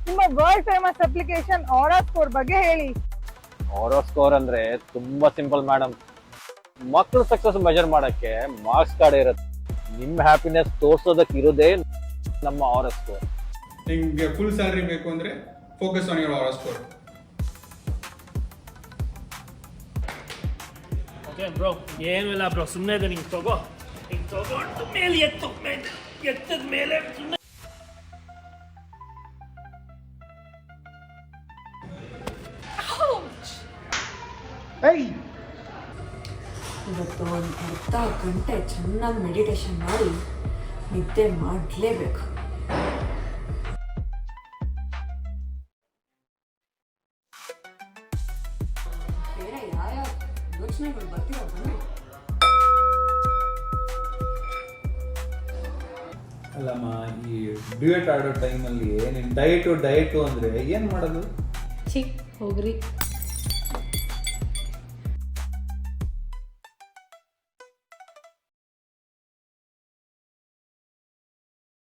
ನಿಮ್ಮ world famous application aura score ಬಗ್ಗೆ ಹೇಳಿ. ಆರಾ ಸ್ಕೋರ್ ಅಂದ್ರೆ ತುಂಬಾ ಸಿಂಪಲ್ ಮೇಡಮ್. ಮಕ್ಕಳ ಸಕ್ಸಸ್ ಮೆಜರ್ ಮಾಡಕ್ಕೆ ಮಾರ್ಕ್ಸ್ ಕಾರ್ಡ್ ಇರುತ್ತೆ. ನಿಮ್ಮ ಹ್ಯಾಪಿನೆಸ್ ತೋರ್ಸೋದಕ್ಕೆ ಇರೋದೇ ನಮ್ಮ ಆರಾ ಸ್ಕೋರ್. ನಿಮಗೆ ಫುಲ್ ಸ್ಯಾಲರಿ ಬೇಕು ಅಂದ್ರೆ focus on your aura score. Okay bro, ಏನೂ ಇಲ್ಲ ಬ್ರೋ, ಸುಮ್ಮನೆ ಇದೆ. ನಿಂಗೆ ತಗೋ, ಹಿಂಗೆ ತಗೊಂಡು ಮೇಲೆ ಎತ್ತದ ಮೇಲೆ ಸುಮ್ಮನೆ. ಇವತ್ತು ಒಂದು ಅರ್ಧ ಗಂಟೆ ಚೆನ್ನಾಗಿ ಮೆಡಿಟೇಷನ್ ಮಾಡಿ ನಿದ್ದೆ ಮಾಡಲೇಬೇಕು. ಬೇರೆ ಯಾವ ಯೋಚನೆಗಳು ಬರ್ತಿರೋದು? ಅಲ್ಲಮ್ಮ, ಈ ಡ್ಯೂಯೆಟ್ ಆಡೋ ಟೈಮಲ್ಲಿ ನೀನು ಡಯಟು ಅಂದರೆ ಏನು ಮಾಡೋದು? ಹೋಗ್ರಿ.